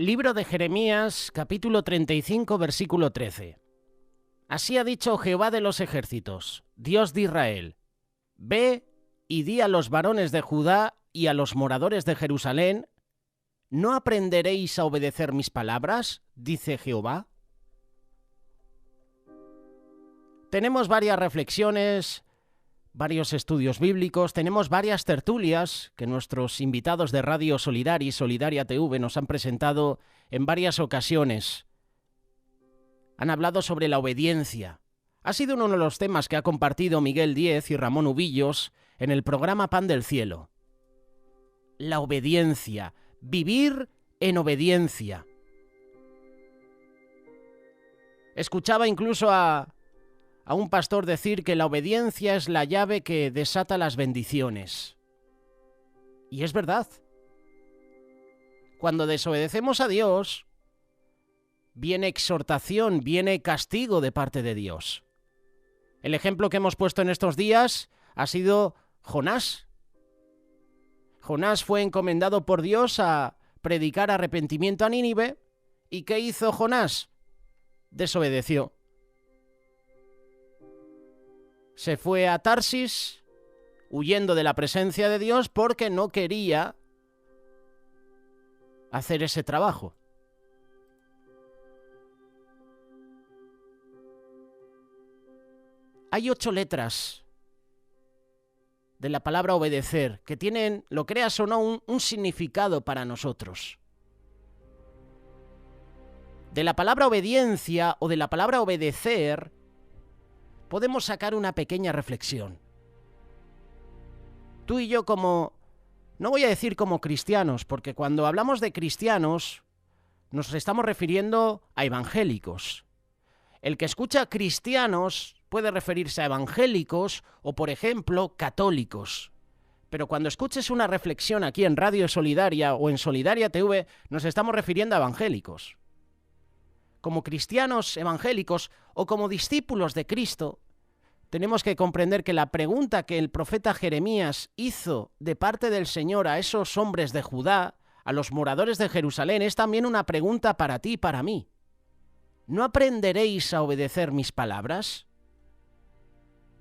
Libro de Jeremías, capítulo 35, versículo 13. Así ha dicho Jehová de los ejércitos, Dios de Israel: Ve y di a los varones de Judá y a los moradores de Jerusalén: ¿no aprenderéis a obedecer mis palabras?, dice Jehová. Tenemos varias reflexiones, varios estudios bíblicos, tenemos varias tertulias que nuestros invitados de Radio Solidari, Solidaria TV, nos han presentado en varias ocasiones. Han hablado sobre la obediencia. Ha sido uno de los temas que ha compartido Miguel Díez y Ramón Ubillos en el programa Pan del Cielo. La obediencia, vivir en obediencia. Escuchaba incluso a un pastor decir que la obediencia es la llave que desata las bendiciones. Y es verdad. Cuando desobedecemos a Dios, viene exhortación, viene castigo de parte de Dios. El ejemplo que hemos puesto en estos días ha sido Jonás. Jonás fue encomendado por Dios a predicar arrepentimiento a Nínive. ¿Y qué hizo Jonás? Desobedeció. Se fue a Tarsis, huyendo de la presencia de Dios, porque no quería hacer ese trabajo. Hay 8 letras de la palabra obedecer que tienen, lo creas o no, un significado para nosotros. De la palabra obediencia o de la palabra obedecer podemos sacar una pequeña reflexión. Tú y yo no voy a decir como cristianos, porque cuando hablamos de cristianos nos estamos refiriendo a evangélicos. El que escucha cristianos puede referirse a evangélicos o, por ejemplo, católicos. Pero cuando escuches una reflexión aquí en Radio Solidaria o en Solidaria TV, nos estamos refiriendo a evangélicos. Como cristianos evangélicos o como discípulos de Cristo, tenemos que comprender que la pregunta que el profeta Jeremías hizo de parte del Señor a esos hombres de Judá, a los moradores de Jerusalén, es también una pregunta para ti y para mí. ¿No aprenderéis a obedecer mis palabras?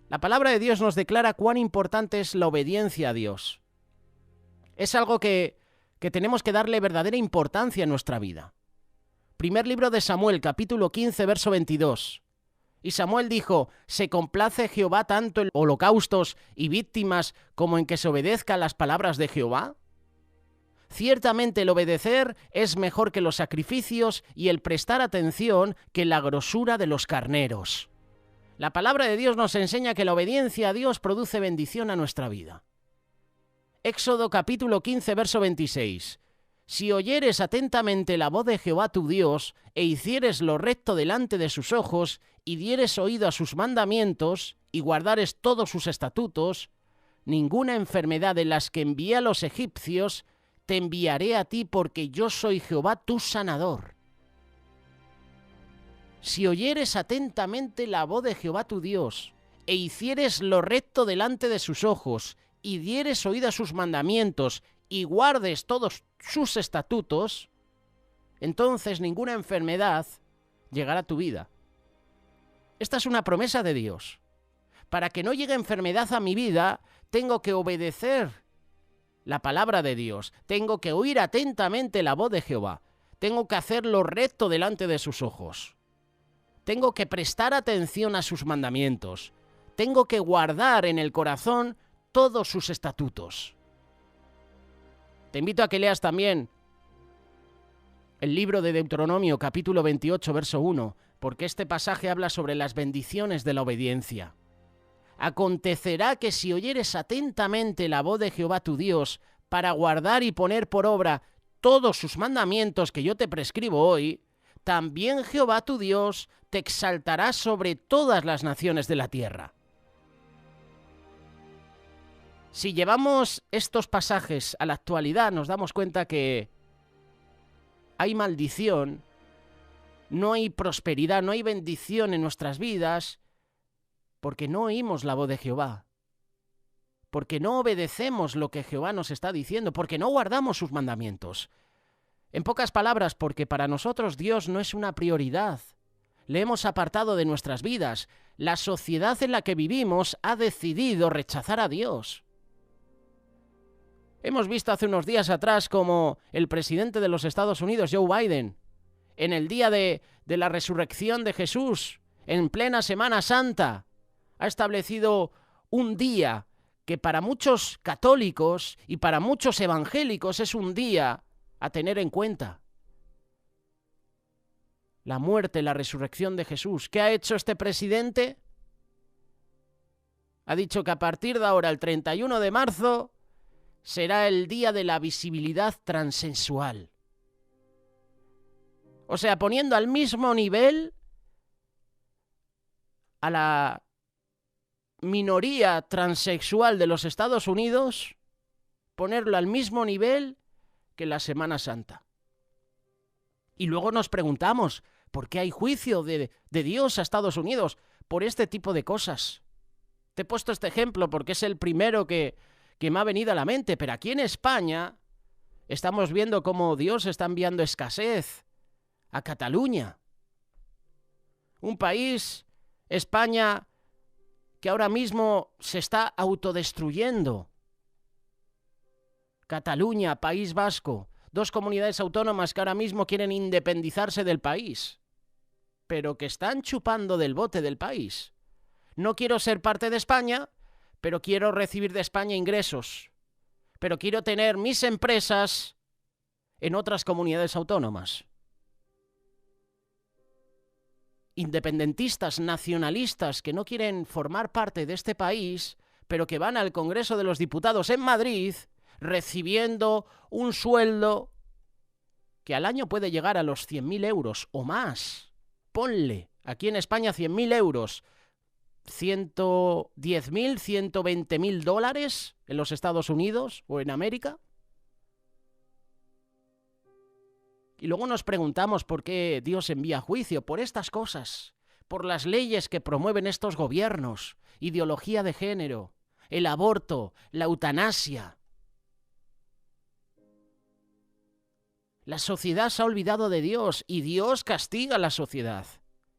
La palabra de Dios nos declara cuán importante es la obediencia a Dios. Es algo que tenemos que darle verdadera importancia en nuestra vida. Primer libro de Samuel, capítulo 15, verso 22. Y Samuel dijo: ¿se complace Jehová tanto en holocaustos y víctimas como en que se obedezca a las palabras de Jehová? Ciertamente el obedecer es mejor que los sacrificios y el prestar atención que la grosura de los carneros. La palabra de Dios nos enseña que la obediencia a Dios produce bendición a nuestra vida. Éxodo capítulo 15, verso 26. Si oyeres atentamente la voz de Jehová tu Dios, e hicieres lo recto delante de sus ojos, y dieres oído a sus mandamientos, y guardares todos sus estatutos, ninguna enfermedad de las que envié a los egipcios te enviaré a ti, porque yo soy Jehová tu sanador. Si oyeres atentamente la voz de Jehová tu Dios, e hicieres lo recto delante de sus ojos, y dieres oído a sus mandamientos, y guardes todos sus estatutos, entonces ninguna enfermedad llegará a tu vida. Esta es una promesa de Dios. Para que no llegue enfermedad a mi vida, tengo que obedecer la palabra de Dios. Tengo que oír atentamente la voz de Jehová. Tengo que hacer lo recto delante de sus ojos. Tengo que prestar atención a sus mandamientos. Tengo que guardar en el corazón todos sus estatutos. Te invito a que leas también el libro de Deuteronomio, capítulo 28, verso 1, porque este pasaje habla sobre las bendiciones de la obediencia. Acontecerá que si oyeres atentamente la voz de Jehová tu Dios para guardar y poner por obra todos sus mandamientos que yo te prescribo hoy, también Jehová tu Dios te exaltará sobre todas las naciones de la tierra. Si llevamos estos pasajes a la actualidad, nos damos cuenta que hay maldición, no hay prosperidad, no hay bendición en nuestras vidas, porque no oímos la voz de Jehová, porque no obedecemos lo que Jehová nos está diciendo, porque no guardamos sus mandamientos. En pocas palabras, porque para nosotros Dios no es una prioridad. Le hemos apartado de nuestras vidas. La sociedad en la que vivimos ha decidido rechazar a Dios. Hemos visto hace unos días atrás como el presidente de los Estados Unidos, Joe Biden, en el día de la resurrección de Jesús, en plena Semana Santa, ha establecido un día que para muchos católicos y para muchos evangélicos es un día a tener en cuenta. La muerte, la resurrección de Jesús. ¿Qué ha hecho este presidente? Ha dicho que a partir de ahora, el 31 de marzo, será el día de la visibilidad transexual. O sea, poniendo al mismo nivel a la minoría transexual de los Estados Unidos, ponerlo al mismo nivel que la Semana Santa. Y luego nos preguntamos, ¿por qué hay juicio de Dios a Estados Unidos por este tipo de cosas? Te he puesto este ejemplo porque es el primero que me ha venido a la mente, pero aquí en España estamos viendo cómo Dios está enviando escasez a Cataluña. Un país, España, que ahora mismo se está autodestruyendo. Cataluña, País Vasco, dos comunidades autónomas que ahora mismo quieren independizarse del país, pero que están chupando del bote del país. No quiero ser parte de España, pero quiero recibir de España ingresos. Pero quiero tener mis empresas en otras comunidades autónomas. Independentistas, nacionalistas que no quieren formar parte de este país, pero que van al Congreso de los Diputados en Madrid recibiendo un sueldo que al año puede llegar a los 100.000 euros o más. Ponle, aquí en España 100.000 euros, 110.000, 120.000 dólares en los Estados Unidos o en América. Y luego nos preguntamos por qué Dios envía juicio por estas cosas, por las leyes que promueven estos gobiernos, ideología de género, el aborto, la eutanasia. La sociedad se ha olvidado de Dios y Dios castiga a la sociedad.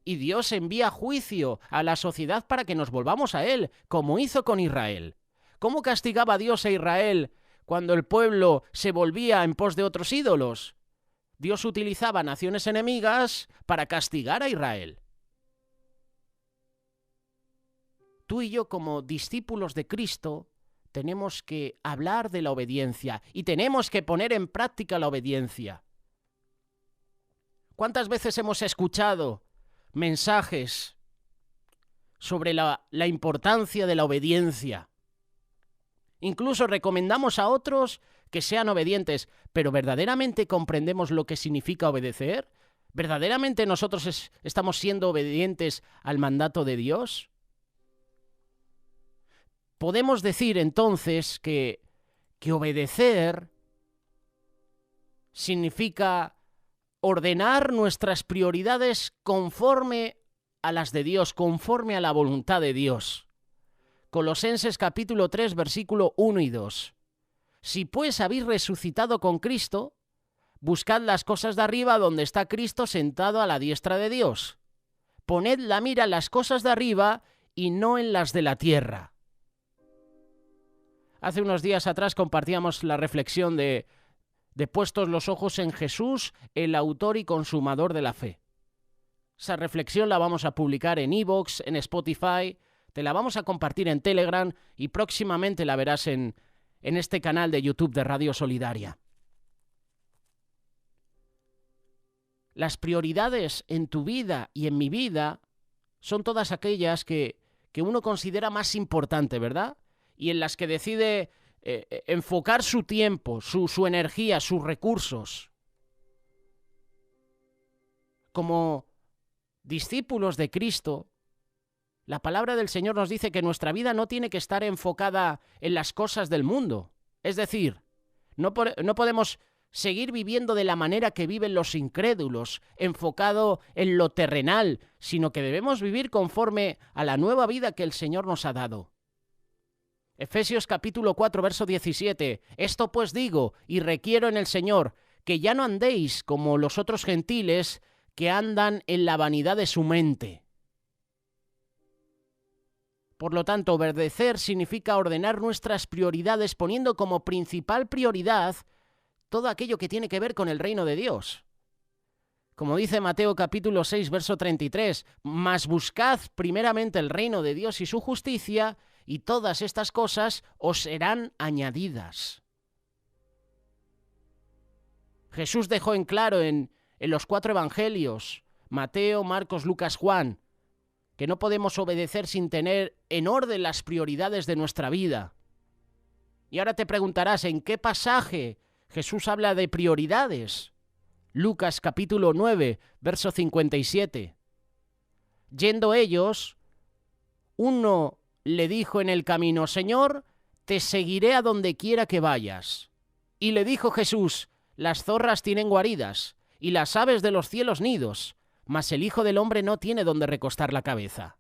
Y Dios envía juicio a la sociedad para que nos volvamos a Él, como hizo con Israel. ¿Cómo castigaba Dios a Israel cuando el pueblo se volvía en pos de otros ídolos? Dios utilizaba naciones enemigas para castigar a Israel. Tú y yo, como discípulos de Cristo, tenemos que hablar de la obediencia y tenemos que poner en práctica la obediencia. ¿Cuántas veces hemos escuchado mensajes sobre la importancia de la obediencia? Incluso recomendamos a otros que sean obedientes, pero ¿verdaderamente comprendemos lo que significa obedecer? ¿Verdaderamente nosotros estamos siendo obedientes al mandato de Dios? Podemos decir entonces que obedecer significa ordenar nuestras prioridades conforme a las de Dios, conforme a la voluntad de Dios. Colosenses capítulo 3, versículo 1 y 2. Si pues habéis resucitado con Cristo, buscad las cosas de arriba donde está Cristo sentado a la diestra de Dios. Poned la mira en las cosas de arriba y no en las de la tierra. Hace unos días atrás compartíamos la reflexión de puestos los ojos en Jesús, el autor y consumador de la fe. Esa reflexión la vamos a publicar en iVoox, en Spotify, te la vamos a compartir en Telegram y próximamente la verás en este canal de YouTube de Radio Solidaria. Las prioridades en tu vida y en mi vida son todas aquellas que uno considera más importante, ¿verdad? Y en las que decide enfocar su tiempo, su energía, sus recursos. Como discípulos de Cristo, la palabra del Señor nos dice que nuestra vida no tiene que estar enfocada en las cosas del mundo. Es decir, no podemos seguir viviendo de la manera que viven los incrédulos, enfocado en lo terrenal, sino que debemos vivir conforme a la nueva vida que el Señor nos ha dado. Efesios capítulo 4, verso 17. Esto pues digo y requiero en el Señor, que ya no andéis como los otros gentiles que andan en la vanidad de su mente. Por lo tanto, obedecer significa ordenar nuestras prioridades poniendo como principal prioridad todo aquello que tiene que ver con el reino de Dios. Como dice Mateo capítulo 6, verso 33, mas buscad primeramente el reino de Dios y su justicia, y todas estas cosas os serán añadidas. Jesús dejó en claro en los 4 evangelios, Mateo, Marcos, Lucas, Juan, que no podemos obedecer sin tener en orden las prioridades de nuestra vida. Y ahora te preguntarás, ¿en qué pasaje Jesús habla de prioridades? Lucas capítulo 9, verso 57. Yendo ellos, uno le dijo en el camino, Señor, te seguiré a donde quiera que vayas. Y le dijo Jesús, las zorras tienen guaridas, y las aves de los cielos nidos, mas el Hijo del Hombre no tiene donde recostar la cabeza.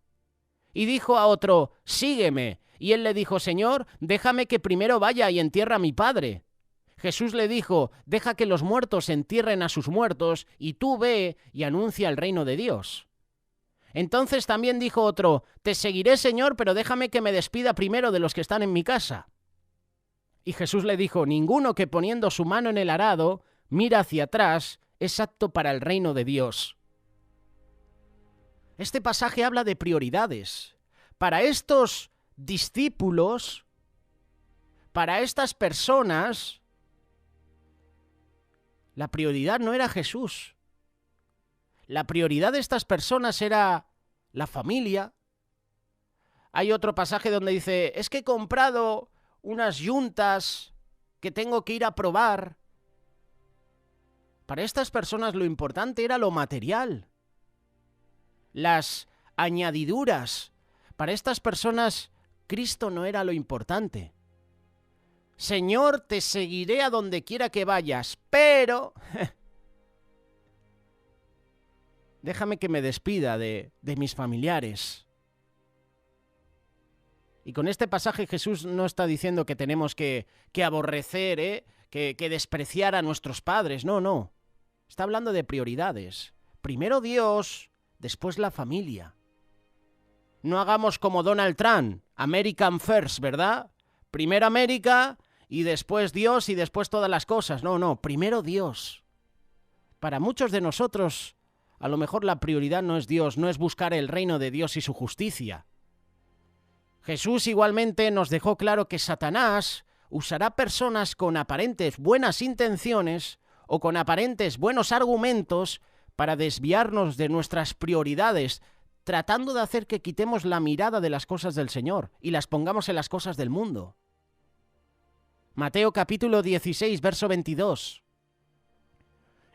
Y dijo a otro, sígueme. Y él le dijo, Señor, déjame que primero vaya y entierre a mi padre. Jesús le dijo, deja que los muertos entierren a sus muertos, y tú ve y anuncia el reino de Dios. Entonces también dijo otro, te seguiré, Señor, pero déjame que me despida primero de los que están en mi casa. Y Jesús le dijo, ninguno que poniendo su mano en el arado mira hacia atrás es apto para el reino de Dios. Este pasaje habla de prioridades. Para estos discípulos, para estas personas, la prioridad no era Jesús. La prioridad de estas personas era la familia. Hay otro pasaje donde dice, es que he comprado unas yuntas que tengo que ir a probar. Para estas personas lo importante era lo material. Las añadiduras. Para estas personas, Cristo no era lo importante. Señor, te seguiré a donde quiera que vayas, pero déjame que me despida de mis familiares. Y con este pasaje Jesús no está diciendo que tenemos que aborrecer, que despreciar a nuestros padres. No, no. Está hablando de prioridades. Primero Dios, después la familia. No hagamos como Donald Trump, American First, ¿verdad? Primero América y después Dios y después todas las cosas. No, no, primero Dios. Para muchos de nosotros, a lo mejor la prioridad no es Dios, no es buscar el reino de Dios y su justicia. Jesús igualmente nos dejó claro que Satanás usará personas con aparentes buenas intenciones o con aparentes buenos argumentos para desviarnos de nuestras prioridades, tratando de hacer que quitemos la mirada de las cosas del Señor y las pongamos en las cosas del mundo. Mateo capítulo 16, verso 22.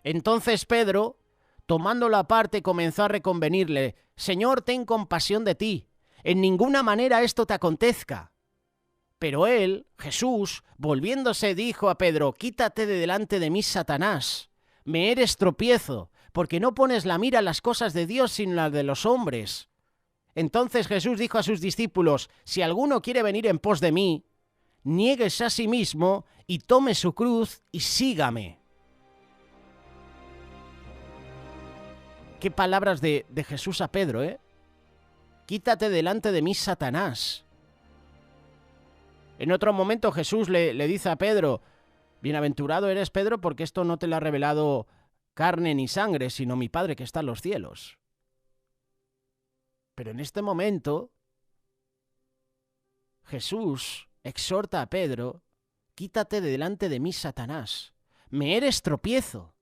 Entonces Pedro, tomándolo aparte, comenzó a reconvenirle, Señor, ten compasión de ti, en ninguna manera esto te acontezca. Pero él, Jesús, volviéndose, dijo a Pedro, quítate de delante de mí, Satanás, me eres tropiezo, porque no pones la mira en las cosas de Dios sino en las de los hombres. Entonces Jesús dijo a sus discípulos, si alguno quiere venir en pos de mí, niéguese a sí mismo y tome su cruz y sígame. Qué palabras de Jesús a Pedro, ¿eh? Quítate delante de mí, Satanás. En otro momento Jesús le dice a Pedro, bienaventurado eres, Pedro, porque esto no te lo ha revelado carne ni sangre, sino mi Padre que está en los cielos. Pero en este momento, Jesús exhorta a Pedro, quítate de delante de mí, Satanás, me eres tropiezo,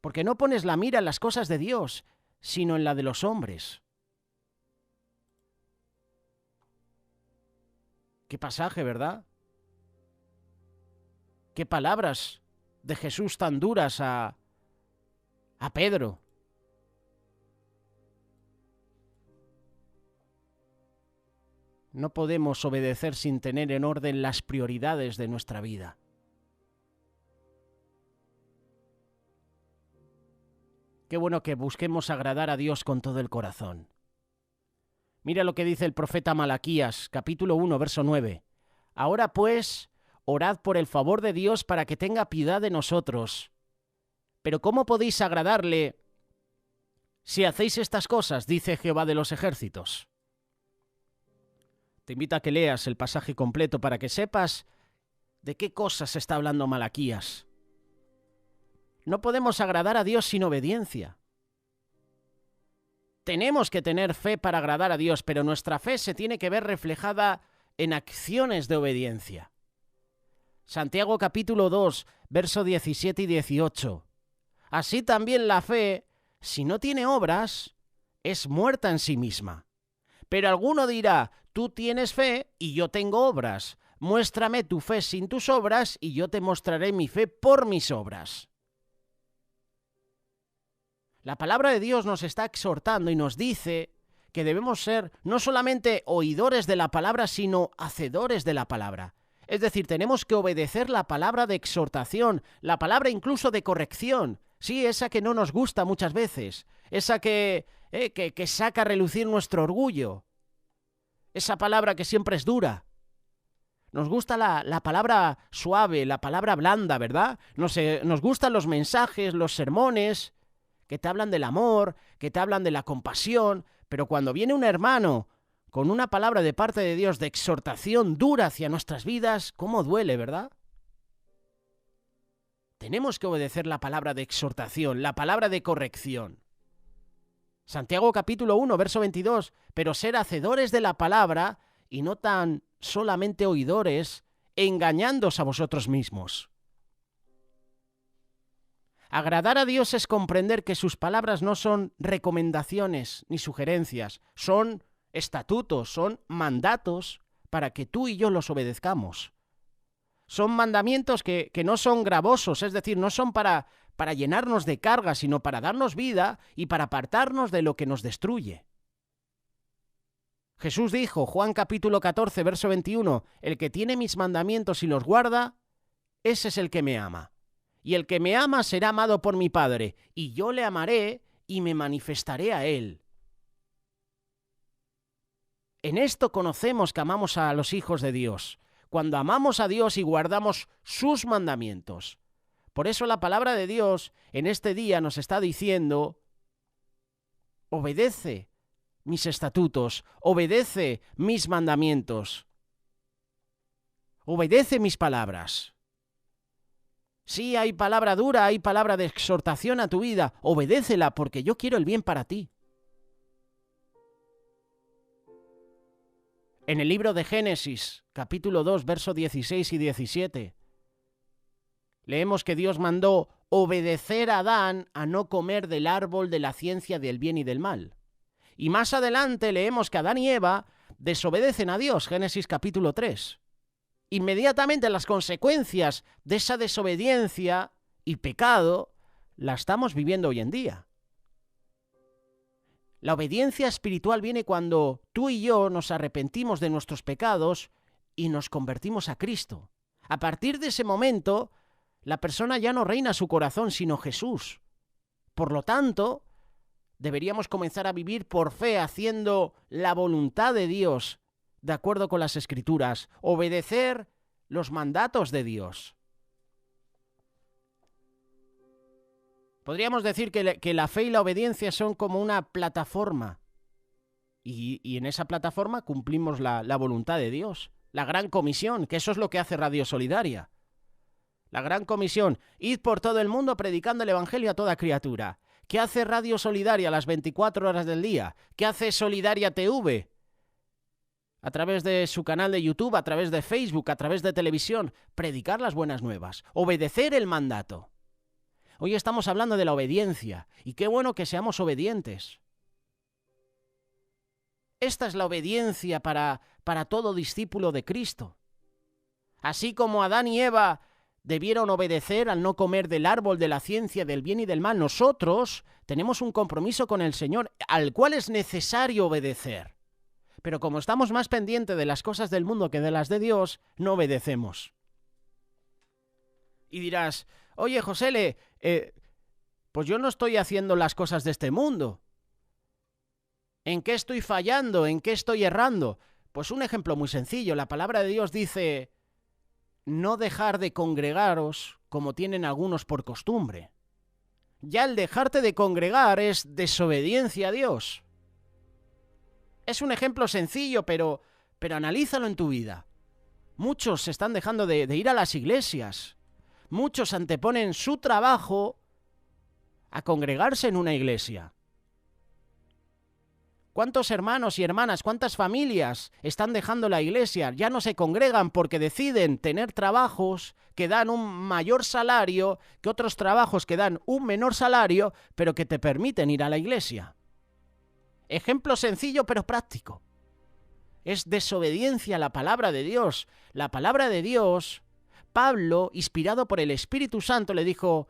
porque no pones la mira en las cosas de Dios, sino en la de los hombres. Qué pasaje, ¿verdad? Qué palabras de Jesús tan duras a Pedro. No podemos obedecer sin tener en orden las prioridades de nuestra vida. Qué bueno que busquemos agradar a Dios con todo el corazón. Mira lo que dice el profeta Malaquías, capítulo 1, verso 9. Ahora pues, orad por el favor de Dios para que tenga piedad de nosotros. Pero ¿cómo podéis agradarle si hacéis estas cosas? Dice Jehová de los ejércitos. Te invito a que leas el pasaje completo para que sepas de qué cosas está hablando Malaquías. No podemos agradar a Dios sin obediencia. Tenemos que tener fe para agradar a Dios, pero nuestra fe se tiene que ver reflejada en acciones de obediencia. Santiago capítulo 2, verso 17 y 18. Así también la fe, si no tiene obras, es muerta en sí misma. Pero alguno dirá, tú tienes fe y yo tengo obras. Muéstrame tu fe sin tus obras y yo te mostraré mi fe por mis obras. La palabra de Dios nos está exhortando y nos dice que debemos ser no solamente oidores de la palabra, sino hacedores de la palabra. Es decir, tenemos que obedecer la palabra de exhortación, la palabra incluso de corrección. Sí, esa que no nos gusta muchas veces, esa que saca a relucir nuestro orgullo, esa palabra que siempre es dura. Nos gusta la palabra suave, la palabra blanda, ¿verdad? Nos gustan los mensajes, los sermones que te hablan del amor, que te hablan de la compasión, pero cuando viene un hermano con una palabra de parte de Dios de exhortación dura hacia nuestras vidas, ¿cómo duele, verdad? Tenemos que obedecer la palabra de exhortación, la palabra de corrección. Santiago capítulo 1, verso 22, pero ser hacedores de la palabra y no tan solamente oidores, engañándoos a vosotros mismos. Agradar a Dios es comprender que sus palabras no son recomendaciones ni sugerencias, son estatutos, son mandatos para que tú y yo los obedezcamos. Son mandamientos que no son gravosos, es decir, no son para llenarnos de carga, sino para darnos vida y para apartarnos de lo que nos destruye. Jesús dijo, Juan capítulo 14, verso 21, el que tiene mis mandamientos y los guarda, ese es el que me ama. Y el que me ama será amado por mi Padre, y yo le amaré y me manifestaré a él. En esto conocemos que amamos a los hijos de Dios, cuando amamos a Dios y guardamos sus mandamientos. Por eso la palabra de Dios en este día nos está diciendo, obedece mis estatutos, obedece mis mandamientos, obedece mis palabras. Sí, hay palabra dura, hay palabra de exhortación a tu vida, obedécela porque yo quiero el bien para ti. En el libro de Génesis, capítulo 2, versos 16 y 17, leemos que Dios mandó obedecer a Adán a no comer del árbol de la ciencia del bien y del mal. Y más adelante leemos que Adán y Eva desobedecen a Dios, Génesis capítulo 3. Inmediatamente las consecuencias de esa desobediencia y pecado la estamos viviendo hoy en día. La obediencia espiritual viene cuando tú y yo nos arrepentimos de nuestros pecados y nos convertimos a Cristo. A partir de ese momento, la persona ya no reina su corazón, sino Jesús. Por lo tanto, deberíamos comenzar a vivir por fe, haciendo la voluntad de Dios, de acuerdo con las Escrituras, obedecer los mandatos de Dios. Podríamos decir que la fe y la obediencia son como una plataforma, y en esa plataforma cumplimos la voluntad de Dios, la gran comisión, que eso es lo que hace Radio Solidaria. La gran comisión, id por todo el mundo predicando el Evangelio a toda criatura. ¿Qué hace Radio Solidaria las 24 horas del día? ¿Qué hace Solidaria TV? A través de su canal de YouTube, a través de Facebook, a través de televisión, predicar las buenas nuevas, obedecer el mandato. Hoy estamos hablando de la obediencia, y qué bueno que seamos obedientes. Esta es la obediencia para todo discípulo de Cristo. Así como Adán y Eva debieron obedecer al no comer del árbol de la ciencia del bien y del mal, nosotros tenemos un compromiso con el Señor al cual es necesario obedecer. Pero como estamos más pendientes de las cosas del mundo que de las de Dios, no obedecemos. Y dirás, oye, Josele, pues yo no estoy haciendo las cosas de este mundo. ¿En qué estoy fallando? ¿En qué estoy errando? Pues un ejemplo muy sencillo. La palabra de Dios dice no dejar de congregaros como tienen algunos por costumbre. Ya el dejarte de congregar es desobediencia a Dios. Es un ejemplo sencillo, pero analízalo en tu vida. Muchos se están dejando de ir a las iglesias. Muchos anteponen su trabajo a congregarse en una iglesia. ¿Cuántos hermanos y hermanas, cuántas familias están dejando la iglesia? Ya no se congregan porque deciden tener trabajos que dan un mayor salario que otros trabajos que dan un menor salario, pero que te permiten ir a la iglesia. Ejemplo sencillo pero práctico. Es desobediencia a la palabra de Dios. La palabra de Dios, Pablo, inspirado por el Espíritu Santo, le dijo: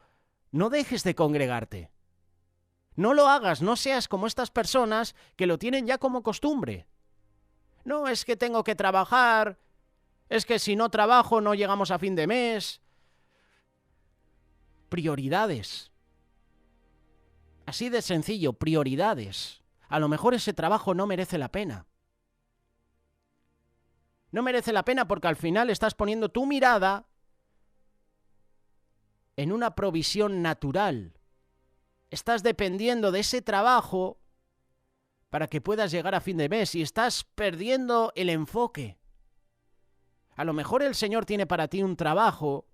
no dejes de congregarte. No lo hagas, no seas como estas personas que lo tienen ya como costumbre. No, es que tengo que trabajar, es que si no trabajo no llegamos a fin de mes. Prioridades. Así de sencillo, prioridades. A lo mejor ese trabajo no merece la pena. No merece la pena porque al final estás poniendo tu mirada en una provisión natural. Estás dependiendo de ese trabajo para que puedas llegar a fin de mes y estás perdiendo el enfoque. A lo mejor el Señor tiene para ti un trabajo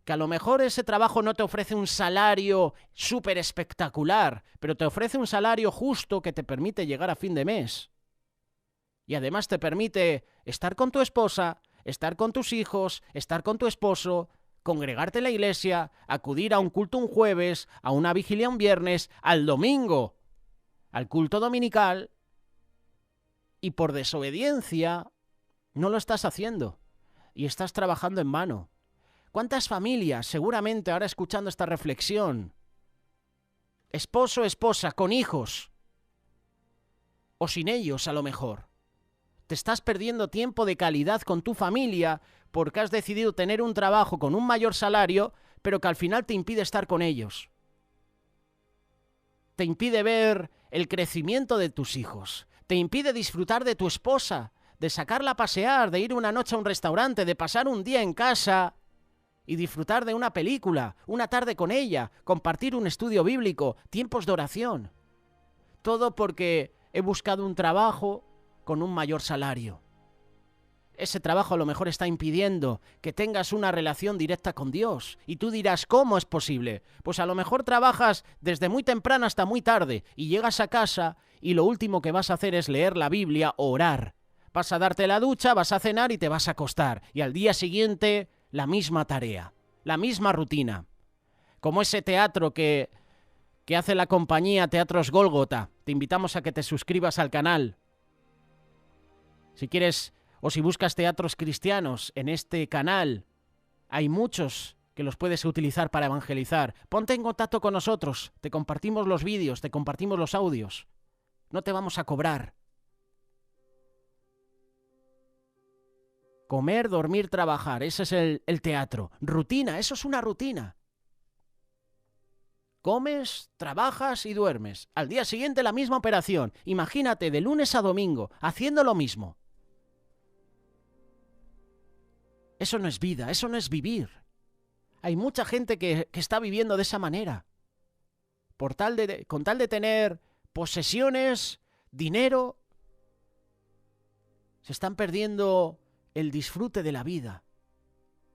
que a lo mejor ese trabajo no te ofrece un salario súper espectacular, pero te ofrece un salario justo que te permite llegar a fin de mes. Y además te permite estar con tu esposa, estar con tus hijos, estar con tu esposo, congregarte en la iglesia, acudir a un culto un jueves, a una vigilia un viernes, al domingo, al culto dominical, y por desobediencia no lo estás haciendo y estás trabajando en vano. ¿Cuántas familias, seguramente ahora escuchando esta reflexión, esposo, esposa, con hijos, o sin ellos a lo mejor, te estás perdiendo tiempo de calidad con tu familia porque has decidido tener un trabajo con un mayor salario, pero que al final te impide estar con ellos? Te impide ver el crecimiento de tus hijos, te impide disfrutar de tu esposa, de sacarla a pasear, de ir una noche a un restaurante, de pasar un día en casa y disfrutar de una película, una tarde con ella, compartir un estudio bíblico, tiempos de oración. Todo porque he buscado un trabajo con un mayor salario. Ese trabajo a lo mejor está impidiendo que tengas una relación directa con Dios. Y tú dirás, ¿cómo es posible? Pues a lo mejor trabajas desde muy temprano hasta muy tarde y llegas a casa y lo último que vas a hacer es leer la Biblia o orar. Vas a darte la ducha, vas a cenar y te vas a acostar. Y al día siguiente, la misma tarea, la misma rutina. Como ese teatro que hace la compañía Teatros Gólgota. Te invitamos a que te suscribas al canal. Si quieres o si buscas teatros cristianos en este canal, hay muchos que los puedes utilizar para evangelizar. Ponte en contacto con nosotros, te compartimos los vídeos, te compartimos los audios. No te vamos a cobrar. Comer, dormir, trabajar, ese es el teatro. Rutina, eso es una rutina. Comes, trabajas y duermes. Al día siguiente la misma operación. Imagínate, de lunes a domingo, haciendo lo mismo. Eso no es vida, eso no es vivir. Hay mucha gente que está viviendo de esa manera. Con tal de tener posesiones, dinero, se están perdiendo el disfrute de la vida.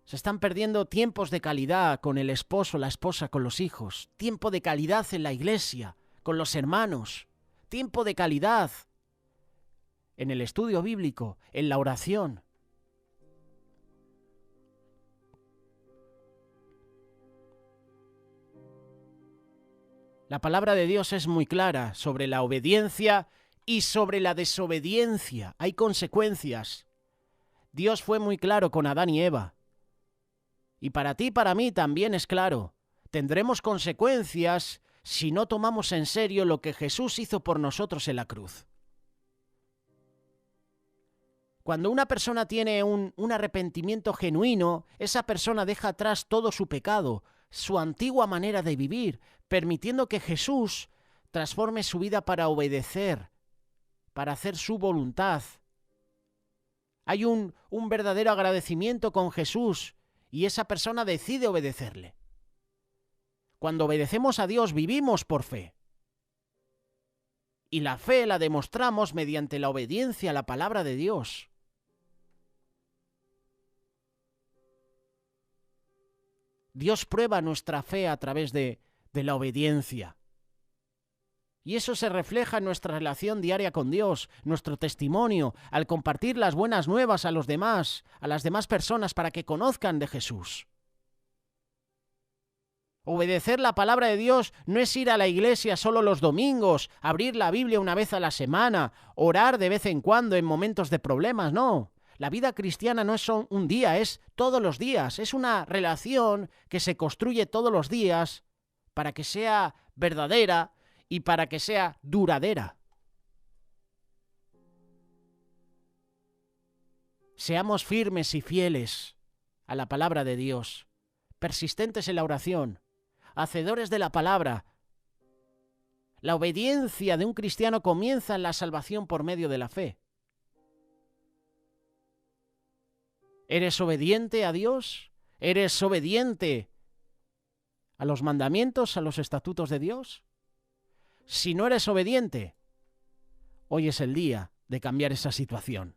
Se están perdiendo tiempos de calidad con el esposo, la esposa, con los hijos. Tiempo de calidad en la iglesia, con los hermanos. Tiempo de calidad en el estudio bíblico, en la oración. La palabra de Dios es muy clara sobre la obediencia y sobre la desobediencia. Hay consecuencias. Dios fue muy claro con Adán y Eva. Y para ti y para mí también es claro. Tendremos consecuencias si no tomamos en serio lo que Jesús hizo por nosotros en la cruz. Cuando una persona tiene un arrepentimiento genuino, esa persona deja atrás todo su pecado, su antigua manera de vivir, permitiendo que Jesús transforme su vida para obedecer, para hacer su voluntad, Hay un verdadero agradecimiento con Jesús y esa persona decide obedecerle. Cuando obedecemos a Dios vivimos por fe. Y la fe la demostramos mediante la obediencia a la palabra de Dios. Dios prueba nuestra fe a través de la obediencia. Y eso se refleja en nuestra relación diaria con Dios, nuestro testimonio, al compartir las buenas nuevas a los demás, a las demás personas para que conozcan de Jesús. Obedecer la palabra de Dios no es ir a la iglesia solo los domingos, abrir la Biblia una vez a la semana, orar de vez en cuando en momentos de problemas, no. La vida cristiana no es un día, es todos los días. Es una relación que se construye todos los días para que sea verdadera y para que sea duradera. Seamos firmes y fieles a la palabra de Dios, persistentes en la oración, hacedores de la palabra. La obediencia de un cristiano comienza en la salvación por medio de la fe. ¿Eres obediente a Dios? ¿Eres obediente a los mandamientos, a los estatutos de Dios? Si no eres obediente, hoy es el día de cambiar esa situación.